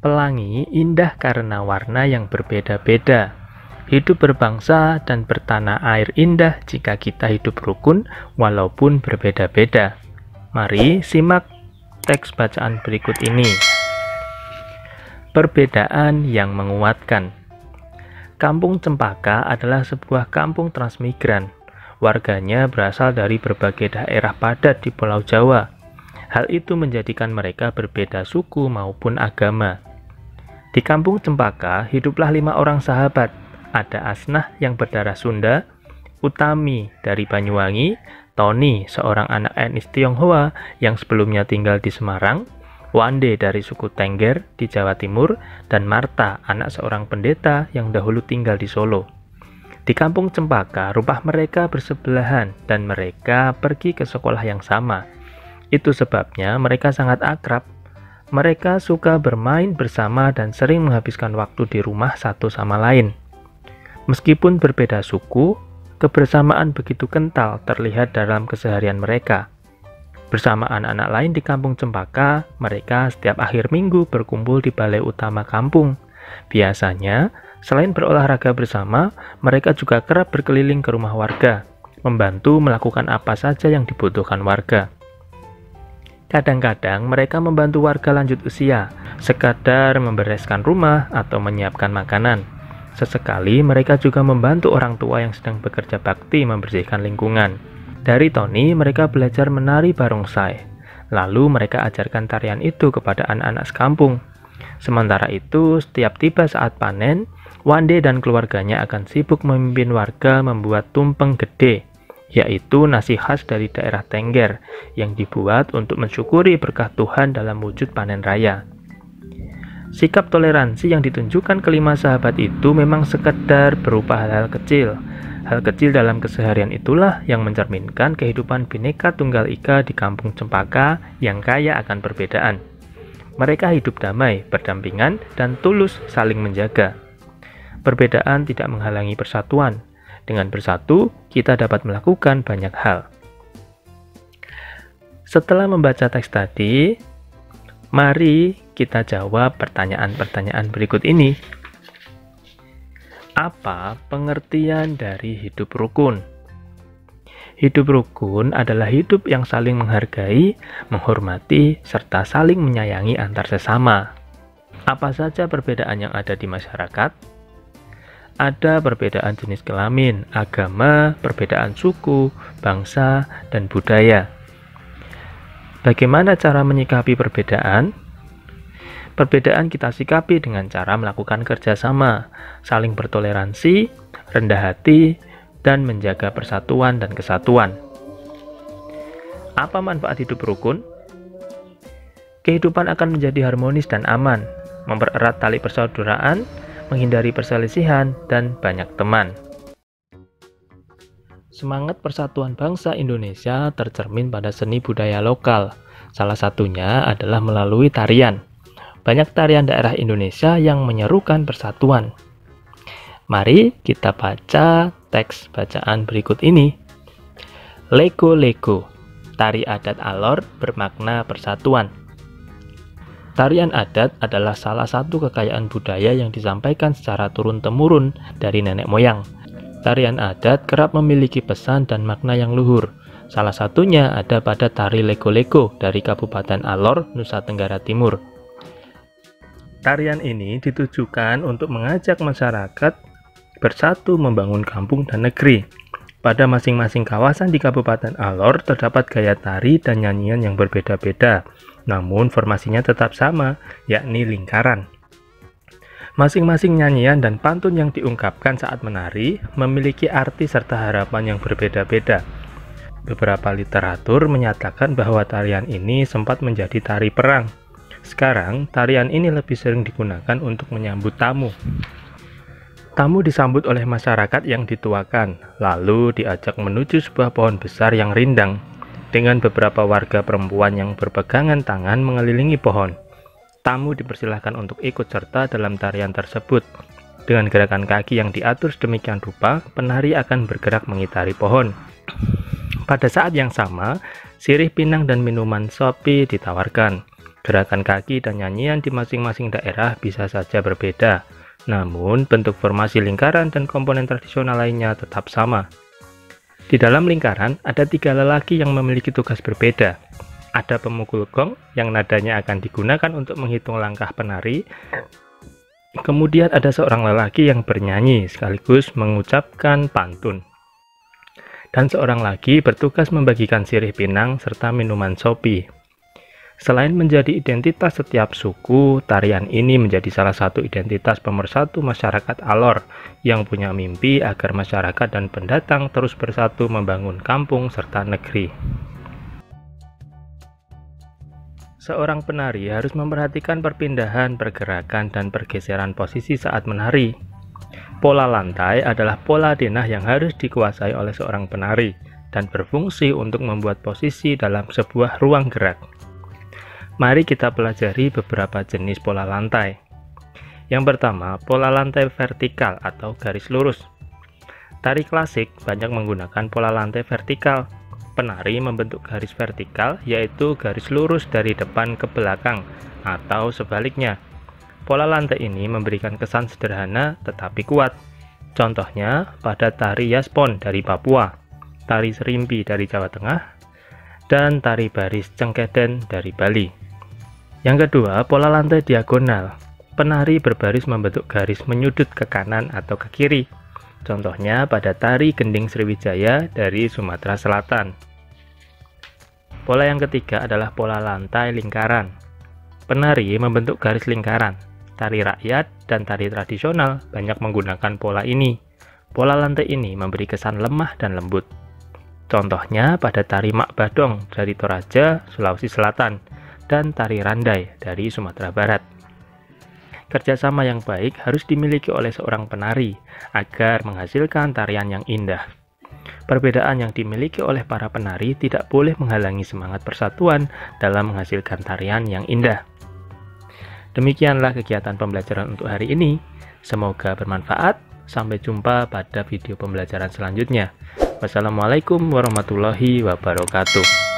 Pelangi indah karena warna yang berbeda-beda. Hidup berbangsa dan bertanah air indah jika kita hidup rukun walaupun berbeda-beda. Mari simak teks bacaan berikut ini. Perbedaan yang menguatkan. Kampung Cempaka adalah sebuah kampung transmigran. Warganya berasal dari berbagai daerah padat di Pulau Jawa. Hal itu menjadikan mereka berbeda suku maupun agama. Di kampung Cempaka hiduplah 5 orang sahabat. Ada Asnah yang berdarah Sunda, Utami dari Banyuwangi, Tony seorang anak etnis Tionghoa yang sebelumnya tinggal di Semarang, Wande dari suku Tengger di Jawa Timur, dan Marta anak seorang pendeta yang dahulu tinggal di Solo. Di kampung Cempaka rumah mereka bersebelahan dan mereka pergi ke sekolah yang sama. Itu sebabnya mereka sangat akrab. Mereka suka bermain bersama dan sering menghabiskan waktu di rumah satu sama lain. Meskipun berbeda suku, kebersamaan begitu kental terlihat dalam keseharian mereka. Bersama anak-anak lain di kampung Cempaka, mereka setiap akhir minggu berkumpul di balai utama kampung. Biasanya, selain berolahraga bersama, mereka juga kerap berkeliling ke rumah warga, membantu melakukan apa saja yang dibutuhkan warga. Kadang-kadang mereka membantu warga lanjut usia, sekadar membereskan rumah atau menyiapkan makanan. Sesekali mereka juga membantu orang tua yang sedang bekerja bakti membersihkan lingkungan. Dari Tony, mereka belajar menari barongsai. Lalu mereka ajarkan tarian itu kepada anak-anak sekampung. Sementara itu, setiap tiba saat panen, Wande dan keluarganya akan sibuk memimpin warga membuat tumpeng gede, yaitu nasi khas dari daerah Tengger yang dibuat untuk mensyukuri berkah Tuhan dalam wujud panen raya. Sikap toleransi yang ditunjukkan kelima sahabat itu memang sekedar berupa hal-hal kecil. Hal kecil dalam keseharian itulah yang mencerminkan kehidupan Bhinneka Tunggal Ika di kampung Cempaka yang kaya akan perbedaan. Mereka hidup damai, berdampingan, dan tulus saling menjaga. Perbedaan tidak menghalangi persatuan. Dengan bersatu, kita dapat melakukan banyak hal. Setelah membaca teks tadi, mari kita jawab pertanyaan-pertanyaan berikut ini. Apa pengertian dari hidup rukun? Hidup rukun adalah hidup yang saling menghargai, menghormati, serta saling menyayangi antar sesama. Apa saja perbedaan yang ada di masyarakat? Ada perbedaan jenis kelamin, agama, perbedaan suku, bangsa, dan budaya. Bagaimana cara menyikapi perbedaan? Perbedaan kita sikapi dengan cara melakukan kerjasama, saling bertoleransi, rendah hati, dan menjaga persatuan dan kesatuan. Apa manfaat hidup rukun? Kehidupan akan menjadi harmonis dan aman, mempererat tali persaudaraan, menghindari perselisihan, dan banyak teman. Semangat persatuan bangsa Indonesia tercermin pada seni budaya lokal. Salah satunya adalah melalui tarian. Banyak tarian daerah Indonesia yang menyerukan persatuan. Mari kita baca teks bacaan berikut ini. Lego-lego, tari adat Alor bermakna persatuan. Tarian adat adalah salah satu kekayaan budaya yang disampaikan secara turun-temurun dari nenek moyang. Tarian adat kerap memiliki pesan dan makna yang luhur. Salah satunya ada pada tari lego-lego dari Kabupaten Alor, Nusa Tenggara Timur. Tarian ini ditujukan untuk mengajak masyarakat bersatu membangun kampung dan negeri. Pada masing-masing kawasan di Kabupaten Alor terdapat gaya tari dan nyanyian yang berbeda-beda, namun formasinya tetap sama, yakni lingkaran. Masing-masing nyanyian dan pantun yang diungkapkan saat menari memiliki arti serta harapan yang berbeda-beda. Beberapa literatur menyatakan bahwa tarian ini sempat menjadi tari perang. Sekarang, tarian ini lebih sering digunakan untuk menyambut tamu. Tamu disambut oleh masyarakat yang dituakan, lalu diajak menuju sebuah pohon besar yang rindang, dengan beberapa warga perempuan yang berpegangan tangan mengelilingi pohon. Tamu dipersilahkan untuk ikut serta dalam tarian tersebut. Dengan gerakan kaki yang diatur sedemikian rupa, penari akan bergerak mengitari pohon. Pada saat yang sama, sirih pinang dan minuman sopi ditawarkan. Gerakan kaki dan nyanyian di masing-masing daerah bisa saja berbeda, namun bentuk formasi lingkaran dan komponen tradisional lainnya tetap sama. Di dalam lingkaran, ada 3 lelaki yang memiliki tugas berbeda. Ada pemukul gong yang nadanya akan digunakan untuk menghitung langkah penari. Kemudian ada seorang lelaki yang bernyanyi sekaligus mengucapkan pantun. Dan seorang lagi bertugas membagikan sirih pinang serta minuman sopi. Selain menjadi identitas setiap suku, tarian ini menjadi salah satu identitas pemersatu masyarakat Alor yang punya mimpi agar masyarakat dan pendatang terus bersatu membangun kampung serta negeri. Seorang penari harus memperhatikan perpindahan, pergerakan, dan pergeseran posisi saat menari. Pola lantai adalah pola denah yang harus dikuasai oleh seorang penari dan berfungsi untuk membuat posisi dalam sebuah ruang gerak. Mari kita pelajari beberapa jenis pola lantai. Yang pertama, pola lantai vertikal atau garis lurus. Tari klasik banyak menggunakan pola lantai vertikal. Penari membentuk garis vertikal, yaitu garis lurus dari depan ke belakang, atau sebaliknya. Pola lantai ini memberikan kesan sederhana tetapi kuat. Contohnya pada tari Yaspon dari Papua, tari Serimpi dari Jawa Tengah, dan tari baris Cengkeden dari Bali. Yang kedua, pola lantai diagonal. Penari berbaris membentuk garis menyudut ke kanan atau ke kiri. Contohnya pada tari Gending Sriwijaya dari Sumatera Selatan. Pola yang ketiga adalah pola lantai lingkaran. Penari membentuk garis lingkaran. Tari rakyat dan tari tradisional banyak menggunakan pola ini. Pola lantai ini memberi kesan lemah dan lembut. Contohnya pada tari Mak Badong dari Toraja, Sulawesi Selatan, dan tari Randai dari Sumatera Barat. Kerjasama yang baik harus dimiliki oleh seorang penari agar menghasilkan tarian yang indah. Perbedaan yang dimiliki oleh para penari tidak boleh menghalangi semangat persatuan dalam menghasilkan tarian yang indah. Demikianlah kegiatan pembelajaran untuk hari ini. Semoga bermanfaat. Sampai jumpa pada video pembelajaran selanjutnya. Wassalamualaikum warahmatullahi wabarakatuh.